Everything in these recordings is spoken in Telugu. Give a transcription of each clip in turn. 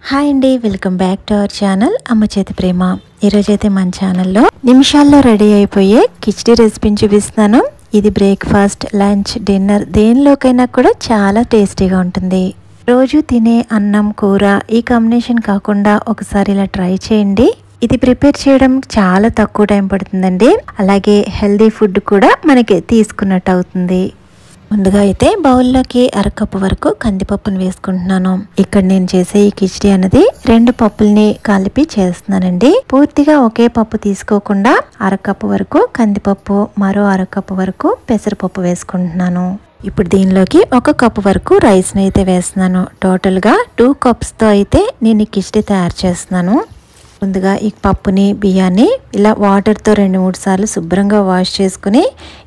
హాయ్ అండి, welcome back to our channel అమ్మ చేతి ప్రేమ. ఈరోజైతే మన ఛానల్లో నిమిషాల్లో రెడీ అయిపోయే కిచిడి రెసిపీని చూపిస్తున్నాను. ఇది బ్రేక్ఫాస్ట్, లంచ్, డిన్నర్ దేనిలోకైనా కూడా చాలా టేస్టీగా ఉంటుంది. రోజు తినే అన్నం, కూర ఈ కాంబినేషన్ కాకుండా ఒకసారి ఇలా ట్రై చేయండి. ఇది ప్రిపేర్ చేయడం చాలా తక్కువ టైం పడుతుందండి. అలాగే హెల్దీ ఫుడ్ కూడా మనకి తీసుకున్నట్టు అవుతుంది. ముందుగా అయితే బౌల్లోకి అరకప్పు వరకు కందిపప్పును వేసుకుంటున్నాను. ఇక్కడ నేను చేసే ఈ కిచిడి అనేది 2 పప్పుల్ని కలిపి చేస్తున్నానండి. పూర్తిగా ఒకే పప్పు తీసుకోకుండా అరకప్పు వరకు కందిపప్పు, మరో అరకప్పు వరకు పెసరపప్పు వేసుకుంటున్నాను. ఇప్పుడు దీనిలోకి 1 కప్పు వరకు రైస్ని అయితే వేస్తున్నాను. టోటల్గా 2 కప్స్తో అయితే నేను ఈ కిచిడి తయారు చేస్తున్నాను. ముందుగా ఈ పప్పుని, బియ్యాన్ని ఇలా వాటర్తో 2-3 సార్లు శుభ్రంగా వాష్ చేసుకుని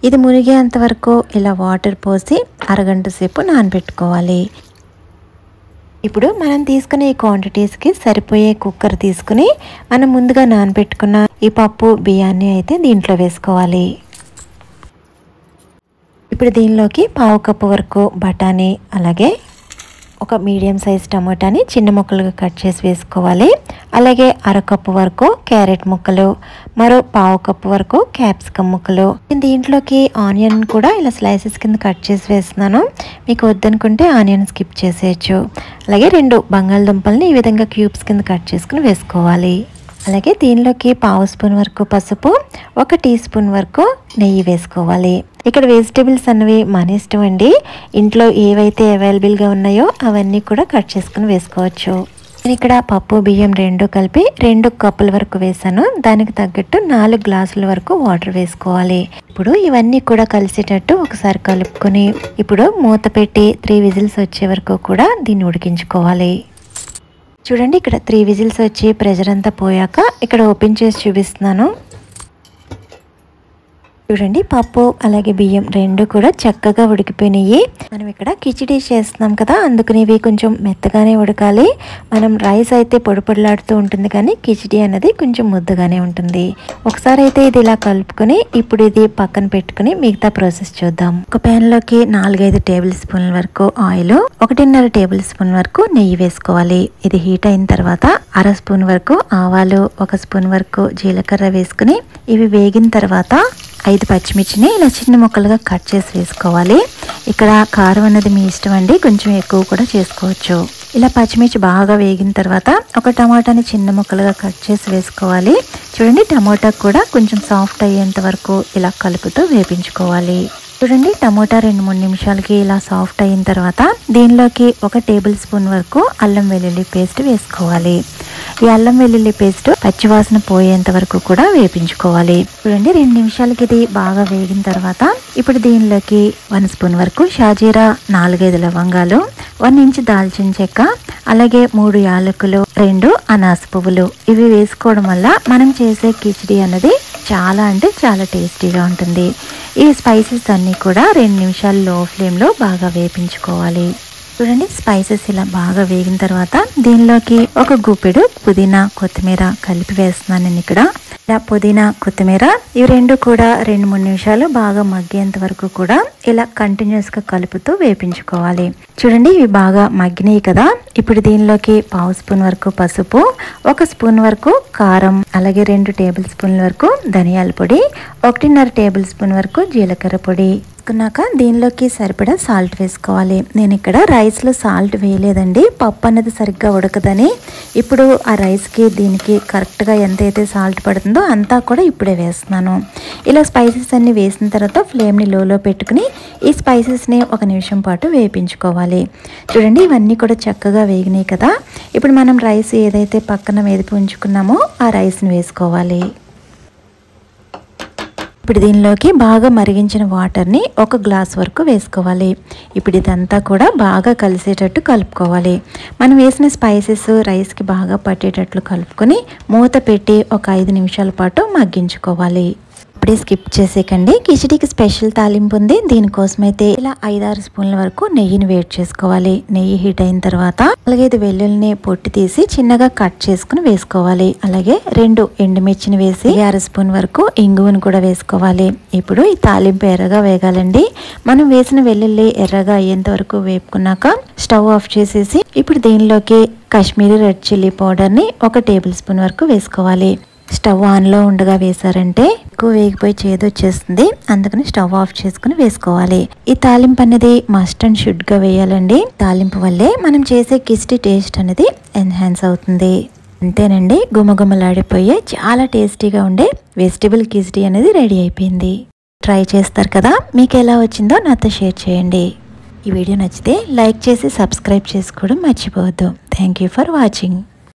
ఇది మునిగేంత వరకు ఇలా వాటర్ పోసి అరగంట సేపు నానబెట్టుకోవాలి. ఇప్పుడు మనం తీసుకునే ఈ క్వాంటిటీస్కి సరిపోయే కుక్కర్ తీసుకుని మనం ముందుగా నానబెట్టుకున్న ఈ పప్పు, బియ్యాన్ని అయితే దీంట్లో వేసుకోవాలి. ఇప్పుడు దీనిలోకి 1/2 కప్పు వరకు బఠానీ, అలాగే ఒక మీడియం సైజ్ టమాటాని చిన్న ముక్కలుగా కట్ చేసి వేసుకోవాలి. అలాగే అరకప్పు వరకు క్యారెట్ ముక్కలు, మరో 1/2 కప్పు వరకు క్యాప్సికమ్ ముక్కలు. దీంట్లోకి ఆనియన్ కూడా ఇలా స్లైసెస్ కింద కట్ చేసి వేస్తున్నాను. మీకు వద్దనుకుంటే ఆనియన్ స్కిప్ చేసేయచ్చు. అలాగే 2 బంగాళదుంపల్ని ఈ విధంగా క్యూబ్స్ కింద కట్ చేసుకుని వేసుకోవాలి. అలాగే దీనిలోకి 1/2 స్పూన్ వరకు పసుపు, 1 టీ స్పూన్ వరకు నెయ్యి వేసుకోవాలి. ఇక్కడ వెజిటేబుల్స్ అన్నవి మన ఇష్టం అండి. ఇంట్లో ఏవైతే అవైలబుల్గా ఉన్నాయో అవన్నీ కూడా కట్ చేసుకుని వేసుకోవచ్చు. నేను ఇక్కడ పప్పు, బియ్యం 2 కలిపి 2 కప్పుల వరకు వేసాను. దానికి తగ్గట్టు 4 గ్లాసుల వరకు వాటర్ వేసుకోవాలి. ఇప్పుడు ఇవన్నీ కూడా కలిసేటట్టు ఒకసారి కలుపుకొని ఇప్పుడు మూత పెట్టి 3 విజిల్స్ వచ్చే వరకు కూడా దీన్ని ఉడికించుకోవాలి. చూడండి, ఇక్కడ 3 విజిల్స్ వచ్చి ప్రెషర్ అంతా పోయాక ఇక్కడ ఓపెన్ చేసి చూపిస్తున్నాను. చూడండి, పప్పు అలాగే బియ్యం 2 కూడా చక్కగా ఉడికిపోయినాయి. మనం ఇక్కడ కిచిడి చేస్తున్నాం కదా, అందుకని ఇవి కొంచెం మెత్తగానే ఉడకాలి. మనం రైస్ అయితే పొడి పొడిలాడుతూ ఉంటుంది, కానీ కిచిడి అనేది కొంచెం ముద్దగానే ఉంటుంది. ఒకసారి అయితే ఇది ఇలా కలుపుకొని ఇప్పుడు ఇది పక్కన పెట్టుకుని మిగతా ప్రాసెస్ చూద్దాం. ఒక ప్యాన్ లోకి 4-5 టేబుల్ స్పూన్ల వరకు ఆయిల్, 1.5 టేబుల్ స్పూన్ వరకు నెయ్యి వేసుకోవాలి. ఇది హీట్ అయిన తర్వాత 1/2 స్పూన్ వరకు ఆవాలు, 1 స్పూన్ వరకు జీలకర్ర వేసుకుని ఇవి వేగిన తర్వాత 5 పచ్చిమిర్చిని ఇలా చిన్న ముక్కలుగా కట్ చేసి వేసుకోవాలి. ఇక్కడ కారం అనేది మీ ఇష్టం అండి, కొంచెం ఎక్కువ కూడా చేసుకోవచ్చు. ఇలా పచ్చిమిర్చి బాగా వేగిన తర్వాత 1 టమాటాని చిన్న ముక్కలుగా కట్ చేసి వేసుకోవాలి. చూడండి, టమాటా కూడా కొంచెం సాఫ్ట్ అయ్యేంత వరకు ఇలా కలుపుతూ వేపించుకోవాలి. చూడండి, టమోటా 2-3 నిమిషాలకి ఇలా సాఫ్ట్ అయిన తర్వాత దీనిలోకి 1 టేబుల్ స్పూన్ వరకు అల్లం వెల్లుల్లి పేస్ట్ వేసుకోవాలి. ఈ అల్లం వెల్లుల్లి పేస్ట్ పచ్చివాసన పోయేంత వరకు కూడా వేపించుకోవాలి. చూడండి, 2 నిమిషాలకి ఇది బాగా వేగిన తర్వాత ఇప్పుడు దీనిలోకి 1 స్పూన్ వరకు షాజీరా, 4-5 లవంగాలు, 1 ఇంచు దాల్చిన చెక్క, అలాగే 3 యాలకులు, 2 అనాస పువ్వులు ఇవి వేసుకోవడం వల్ల మనం చేసే కిచిడి అన్నది చాలా అంటే చాలా టేస్టీగా ఉంటుంది. ఈ స్పైసెస్ అన్నీ కూడా 2 నిమిషాలు లో ఫ్లేమ్లో బాగా వేపించుకోవాలి. చూడండి, స్పైసెస్ ఇలా బాగా వేగిన తర్వాత దీనిలోకి 1 గుప్పెడు పుదీనా, కొత్తిమీర కలిపి వేస్తున్నాను. నేను ఇక్కడ ఇలా పుదీనా, కొత్తిమీర ఇవి 2 కూడా 2-3 నిమిషాలు బాగా మగ్గేంత వరకు కూడా ఇలా కంటిన్యూస్గా కలుపుతూ వేపించుకోవాలి. చూడండి, ఇవి బాగా మగ్గినాయి కదా. ఇప్పుడు దీనిలోకి 1/2 స్పూన్ వరకు పసుపు, 1 స్పూన్ వరకు కారం, అలాగే 2 టేబుల్ స్పూన్ల వరకు ధనియాల పొడి, 1.5 టేబుల్ స్పూన్ వరకు జీలకర్ర పొడి వేసుకున్నాక దీనిలోకి సరిపడా సాల్ట్ వేసుకోవాలి. నేను ఇక్కడ రైస్లో సాల్ట్ వేయలేదండి, పప్పు అనేది సరిగ్గా ఉడకదని. ఇప్పుడు ఆ రైస్కి దీనికి కరెక్ట్గా ఎంతైతే సాల్ట్ పడుతుందో అంతా కూడా ఇప్పుడే వేస్తున్నాను. ఇలా స్పైసెస్ అన్ని వేసిన తర్వాత ఫ్లేమ్ని లోలో పెట్టుకుని ఈ స్పైసెస్ని 1 నిమిషం పాటు వేపించుకోవాలి. చూడండి, ఇవన్నీ కూడా చక్కగా వేగినాయి కదా. ఇప్పుడు మనం రైస్ ఏదైతే పక్కన వేదిపి ఉంచుకున్నామో ఆ రైస్ని వేసుకోవాలి. ఇప్పుడు దీనిలోకి బాగా మరిగించిన వాటర్ని 1 గ్లాస్ వరకు వేసుకోవాలి. ఇప్పుడు ఇదంతా కూడా బాగా కలిసేటట్టు కలుపుకోవాలి. మనం వేసిన స్పైసెస్ రైస్కి బాగా పట్టేటట్లు కలుపుకొని మూత పెట్టి ఒక 5 నిమిషాల పాటు మగ్గించుకోవాలి. అప్పుడే స్కిప్ చేసేకండి. కిచిడీకి స్పెషల్ తాలింపు ఉంది. దీనికోసం అయితే ఇలా 5-6 స్పూన్ల వరకు నెయ్యిని వేడి చేసుకోవాలి. నెయ్యి హీట్ అయిన తర్వాత 4-5 వెల్లుల్ని పొట్టు తీసి చిన్నగా కట్ చేసుకుని వేసుకోవాలి. అలాగే 2 ఎండుమిర్చిని వేసి 6 స్పూన్ వరకు ఇంగువను కూడా వేసుకోవాలి. ఇప్పుడు ఈ తాలింపు ఎర్రగా వేగాలండి. మనం వేసిన వెల్లుల్లి ఎర్రగా అయ్యేంత వరకు వేపుకున్నాక స్టవ్ ఆఫ్ చేసేసి ఇప్పుడు దీనిలోకి కాశ్మీరీ రెడ్ చిల్లీ పౌడర్ని 1 టేబుల్ స్పూన్ వరకు వేసుకోవాలి. స్టవ్ ఆన్లో ఉండగా వేసారంటే ఎక్కువ వేగిపోయి చేదు వచ్చేస్తుంది. అందుకని స్టవ్ ఆఫ్ చేసుకుని వేసుకోవాలి. ఈ తాలింపు అనేది మస్ట్ అండ్ షుడ్గా వేయాలండి. తాలింపు వల్లే మనం చేసే కిచిడి టేస్ట్ అనేది ఎన్హాన్స్ అవుతుంది. అంతేనండి, గుమగుమలాడిపోయే చాలా టేస్టీగా ఉండే వెజిటబుల్ కిచిడి అనేది రెడీ అయిపోయింది. ట్రై చేస్తారు కదా, మీకు ఎలా వచ్చిందో నాతో షేర్ చేయండి. ఈ వీడియో నచ్చితే లైక్ చేసి సబ్స్క్రైబ్ చేసుకోవడం మర్చిపోవద్దు. Thank you for watching.